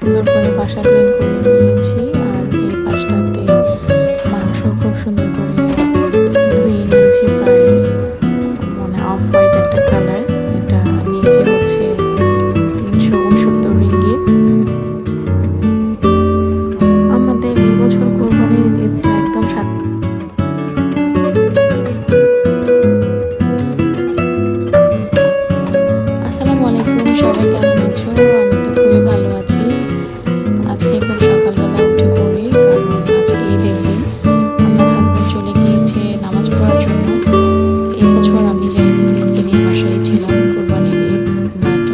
সুন্দর করে বাসা ক্লিন করে নিয়েছি। আর এই পাশটাতে মাংস খুব সুন্দর করে ধুয়ে নিয়েছি, প্রায় মানে অফ হোয়াইট একটা কালার। এটা নিয়েছে হচ্ছে 369 রিঙ্গিত। আমাদের এই বছর কোরবানির ঈদটা একদম আসসালামু আলাইকুম, সবাই কেমন আছো? আমি তো খুবই ভালো আছি। আজকে খুব সকালবেলা উঠে পড়ি, কারণ আজকে ঈদের দিন। আমার হাজব্যান্ড চলে গিয়েছে নামাজ পড়ার জন্য। এই বছর আমি যাইনি, মেয়েকে নিয়ে বাসায় ছিলাম কোরবানির ঈদ। বাট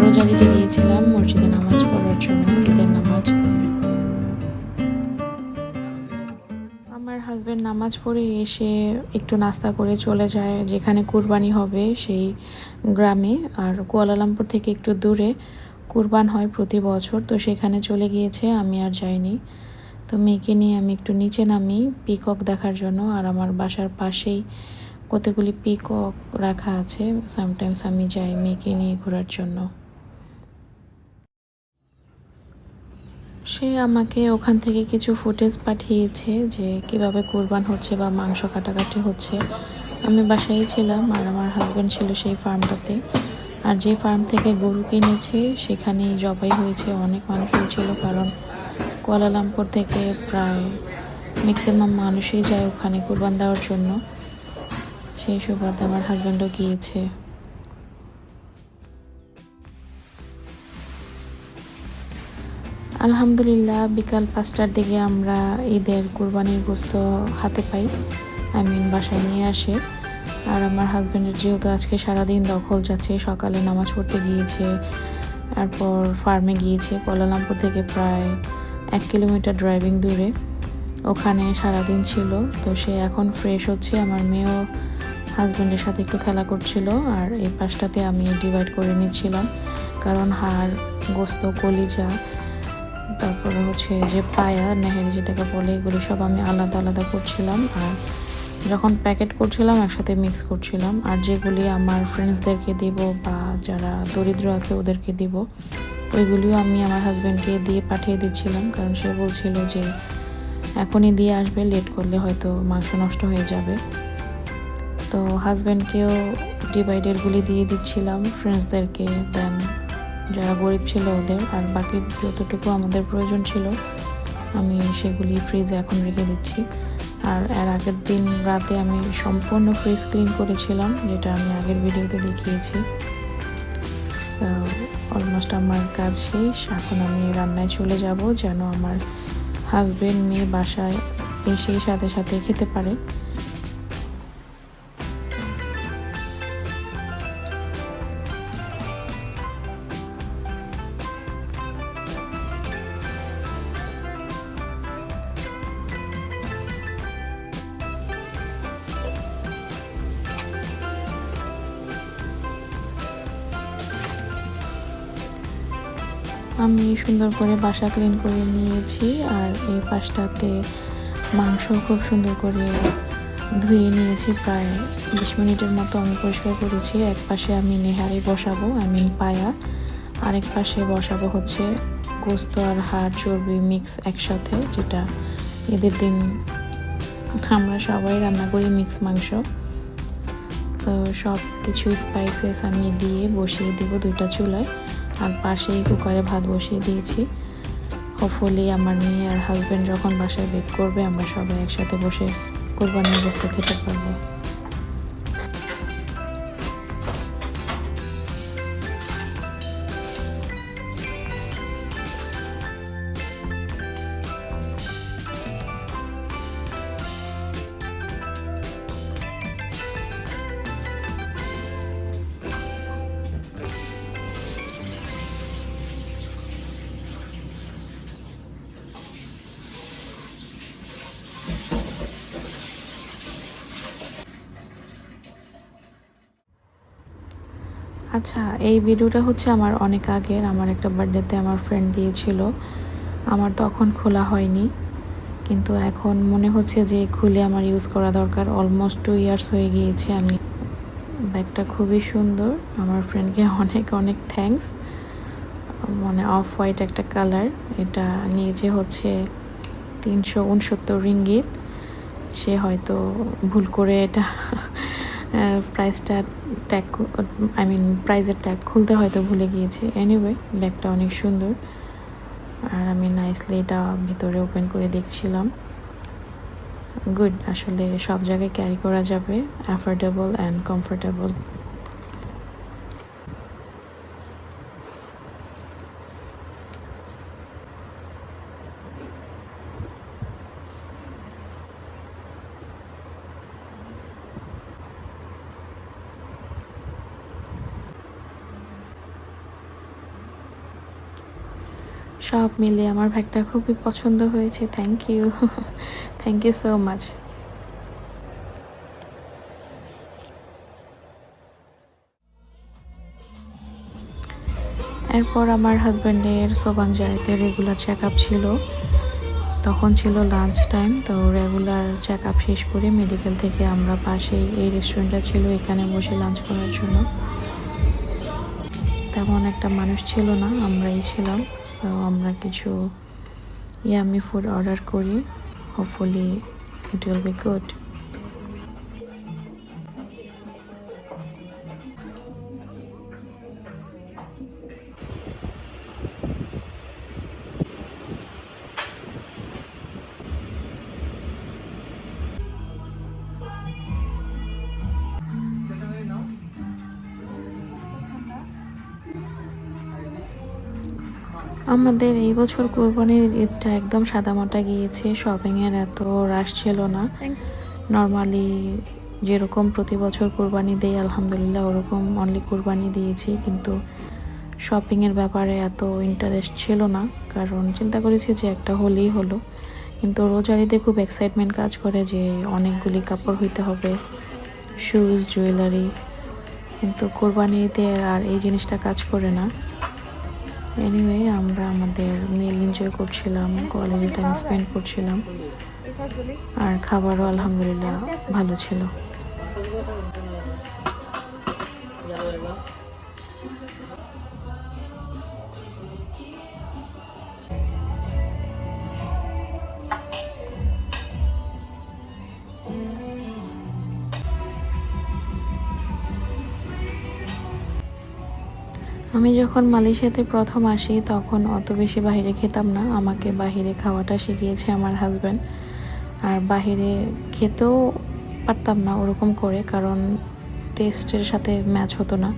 রোজারিতে গিয়েছিলাম মসজিদে নামাজ পড়ার জন্য, ঈদের নামাজ। আমার হাজব্যান্ড নামাজ পড়ে এসে একটু নাস্তা করে চলে যায় যেখানে কুরবানি হবে সেই গ্রামে। আর কুয়ালালামপুর থেকে একটু দূরে কুরবান হয় প্রতি বছর, তো সেখানে চলে গিয়েছে, আমি আর যাইনি। তো মেয়েকে নিয়ে আমি একটু নিচে নামি পিকক দেখার জন্য। আর আমার বাসার পাশেই কতগুলি পিকক রাখা আছে, সামটাইমস আমি যাই মেয়েকে নিয়ে ঘোরার জন্য। সে আমাকে ওখান থেকে কিছু ফুটেজ পাঠিয়েছে যে কিভাবে কুরবান হচ্ছে বা মাংস কাটাকাটি হচ্ছে। আমি বাসায় ছিলাম আর আমার হাজব্যান্ড ছিল সেই ফার্মটাতে। আর যে ফার্ম থেকে গরু কিনেছে সেখানেই জবাই হয়েছে, অনেক মানুষ হয়েছিল, কারণ কুয়ালালামপুর থেকে প্রায় ম্যাক্সিমাম মানুষই যায় ওখানে কুরবান দেওয়ার জন্য। সেই সুবাদে আমার হাজব্যান্ডও গিয়েছে। আলহামদুলিল্লাহ বিকাল 5টার দিকে আমরা ঈদের কুরবানির গোস্ত হাতে পাই, বাসায় নিয়ে আসে। আর আমার হাজব্যান্ডের যেহেতু আজকে সারাদিন দখল যাচ্ছে, সকালে নামাজ পড়তে গিয়েছে, তারপর ফার্মে গিয়েছে, কুয়ালালামপুর থেকে প্রায় 1 কিলোমিটার ড্রাইভিং দূরে, ওখানে সারাদিন ছিল। তো সে এখন ফ্রেশ হচ্ছে। আমার মেয়েও হাজব্যান্ডের সাথে একটু খেলা করছিল। আর এই পাশটাতে আমি ডিভাইড করে নিচ্ছিলাম, কারণ হাড়, গোস্ত, কলিজা, তারপরে হচ্ছে যে পায়া, নেহেরি যেটাকে বলে, এগুলি সব আমি আলাদা আলাদা করছিলাম। আর যখন প্যাকেট করছিলাম একসাথে মিক্স করছিলাম। আর যেগুলি আমার ফ্রেন্ডসদেরকে দিব বা যারা দরিদ্র আছে ওদেরকে দিব, ওইগুলিও আমি আমার হাজব্যান্ডকে দিয়ে পাঠিয়ে দিচ্ছিলাম, কারণ সে বলছিল যে এখনই দিয়ে আসবে, লেট করলে হয়তো মাংস নষ্ট হয়ে যাবে। তো হাজব্যান্ডকেও ডিভাইডারগুলি দিয়ে দিচ্ছিলাম ফ্রেন্ডসদেরকে, দেন যারা গরিব ছিল ওদের। আর বাকি যতটুকু আমাদের প্রয়োজন ছিল আমি সেগুলি ফ্রিজে এখন রেখে দিচ্ছি। আর এর আগের দিন রাতে আমি সম্পূর্ণ ফ্রিজ ক্লিন করেছিলাম, যেটা আমি আগের ভিডিওতে দেখিয়েছি। তো অলমোস্ট আমার কাজ শেষ, এখন আমি রান্নায় চলে যাব, যেন আমার হাজব্যান্ড মেয়ে বাসায় এসেই সাথে সাথে খেতে পারে। আমি সুন্দর করে বাসা ক্লিন করে নিয়েছি। আর এই পাশটাতে মাংস খুব সুন্দর করে ধুয়ে নিয়েছি, প্রায় 20 মিনিটের মতো আমি পরিষ্কার করেছি। এক পাশে আমি নেহারি বসাবো, পায়া। আরেক পাশে বসাবো হচ্ছে গোস্ত আর হাড়, চর্বি মিক্স একসাথে, যেটা ঈদের দিন আমরা সবাই রান্না করি মিক্স মাংস। তো সব কিছু স্পাইসেস আমি দিয়ে বসিয়ে দিব 2টা চুলায়। আর পাশেই কুকারে ভাত বসিয়ে দিয়েছি। হোপফুলি আমার মেয়ে আর হাজব্যান্ড যখন বাসায় বেক করবে, আমরা সবাই একসাথে বসে কোরবানির গোস্ত খেতে পারবো। আচ্ছা, এই ভিডিওটা হচ্ছে আমার অনেক আগের, আমার একটা বার্থডেতে আমার ফ্রেন্ড দিয়েছিল। আমার তখন খোলা হয়নি, কিন্তু এখন মনে হচ্ছে যে খুলে আমার ইউজ করা দরকার। অলমোস্ট 2 ইয়ার্স হয়ে গিয়েছে। ব্যাগটা খুবই সুন্দর, আমার ফ্রেন্ডকে অনেক অনেক থ্যাঙ্কস। মানে অফ হোয়াইট একটা কালার। এটা নিয়েছে হচ্ছে 369 রিঙ্গিত। সে হয়তো ভুল করে এটা প্রাইসটা ট্যাগ প্রাইজের ট্যাগ খুলতে হয়তো ভুলে গিয়েছে। এনিওয়ে, ব্যাগটা অনেক সুন্দর, আর আমি নাইসলি এটা ভিতরে ওপেন করে দেখছিলাম। গুড, আসলে সব জায়গায় ক্যারি করা যাবে, অ্যাফোর্ডেবল অ্যান্ড কমফোর্টেবল। সব মিলিয়ে আমার ব্যাগটা খুবই পছন্দ হয়েছে। Thank you thank you so much. এরপর আমার হাজব্যান্ডের সোবান জারিতে রেগুলার চেক আপ ছিল। তখন ছিল লাঞ্চ টাইম, তো রেগুলার চেক আপ শেষ করে মেডিকেল থেকে আমরা পাশেই এই রেস্টুরেন্টটা ছিল, এখানে বসে লাঞ্চ করার জন্য। তেমন একটা মানুষ ছিল না, আমরাই ছিলাম। সো আমরা কিছু ইয়ামি ফুড অর্ডার করি, hopefully it will be good. আমাদের এই বছর কোরবানির ঈদটা একদম সাদামাটা গিয়েছে, শপিংয়ের এত রাশ ছিল না। নর্মালি যেরকম প্রতি বছর কোরবানি দেই আলহামদুলিল্লাহ ওরকম অনলি কোরবানি দিয়েছি, কিন্তু শপিংয়ের ব্যাপারে এত ইন্টারেস্ট ছিল না, কারণ চিন্তা করেছি যে একটা হলেই হলো। কিন্তু রোজার ঈদে খুব এক্সাইটমেন্ট কাজ করে যে অনেকগুলি কাপড় হইতে হবে, শুজ, জুয়েলারি। কিন্তু কোরবানি ঈদে আর এই জিনিসটা কাজ করে না। এনিওয়ে, আমরা আমাদের মিল এনজয় করছিলাম, কোয়ালিটি টাইম স্পেন্ড করছিলাম, আর খাবারও আলহামদুলিল্লাহ ভালো ছিল। আমি যখন মালয়েশিয়াতে প্রথম আসি তখন অত বেশি বাইরে খেতাম না, আমাকে বাইরে খাওয়াটা শিখিয়েছে আমার হাজব্যান্ড। আর বাইরে খেতেও পারতাম না ওরকম করে, কারণ টেস্টের সাথে ম্যাচ হতো না।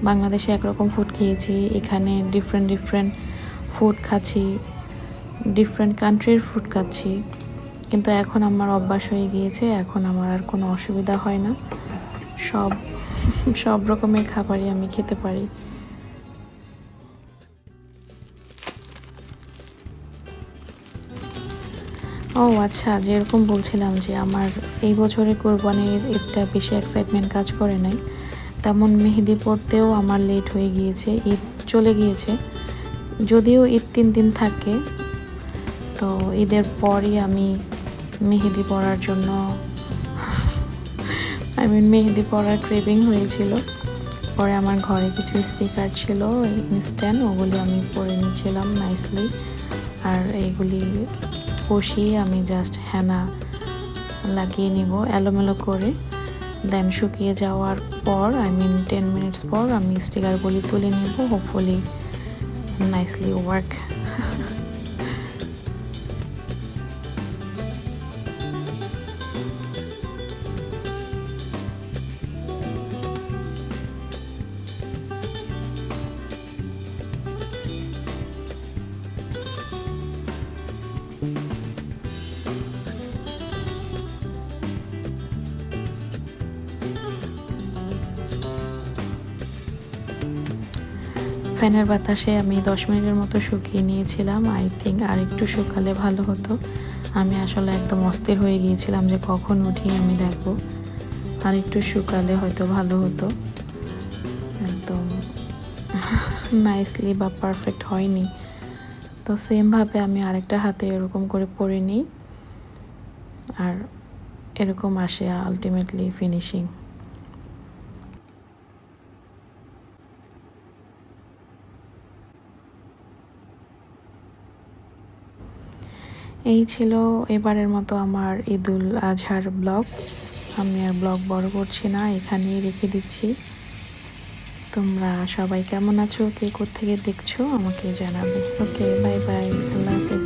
বাংলাদেশে একরকম ফুড খেয়েছি, এখানে ডিফারেন্ট ফুড খাচ্ছি, ডিফারেন্ট কান্ট্রির ফুড খাচ্ছি। কিন্তু এখন আমার অভ্যাস হয়ে গিয়েছে, এখন আমার আর কোনো অসুবিধা হয় না, সব সব রকমের খাবারই আমি খেতে পারি। ও আচ্ছা, যেরকম বলছিলাম যে আমার এই বছরের কোরবানির ঈদটা বেশি এক্সাইটমেন্ট কাজ করে নাই, তেমন মেহেদি পড়তেও আমার লেট হয়ে গিয়েছে, ঈদ চলে গিয়েছে। যদিও ঈদ 3 দিন থাকে, তো ঈদের পরই আমি মেহেদি পরার জন্য মেহেদি পরার ক্রেভিং হয়েছিল। পরে আমার ঘরে কিছু স্টিকার ছিল ইনস্ট্যান্ট, ওগুলি আমি পরে নিয়েছিলাম নাইসলি। আর এইগুলি বসিয়ে আমি জাস্ট হেনা লাগিয়ে নিব এলোমেলো করে, দেন শুকিয়ে যাওয়ার পর 10 মিনিটস পর আমি স্টিকারগুলি তুলে নিব, হোপফুলি নাইসলি ওয়ার্ক। ফ্যানের বাতাসে আমি 10 মিনিটের মতো শুকিয়ে নিয়েছিলাম। আই থিঙ্ক আর একটু শুকালে ভালো হতো। আমি আসলে একদম অস্থির হয়ে গিয়েছিলাম যে কখন উঠিয়ে আমি দেখবো, আর একটু শুকালে হয়তো ভালো হতো। একদম নাইসলি বা পারফেক্ট হয়নি, তো সেমভাবে আমি আরেকটা হাতে এরকম করে পরে নিই, আর এরকম আসে আলটিমেটলি ফিনিশিং। এই ছিল এবারের মতো আমার ঈদুল আজহার ব্লগ। আমি আর ব্লগ বড় করছি না, এখানেই রেখে দিচ্ছি। তোমরা সবাই কেমন আছো, কে কোত্থেকে দেখছো আমাকে জানাবে। ওকে, বাই বাই, আল্লাহ হাফেজ।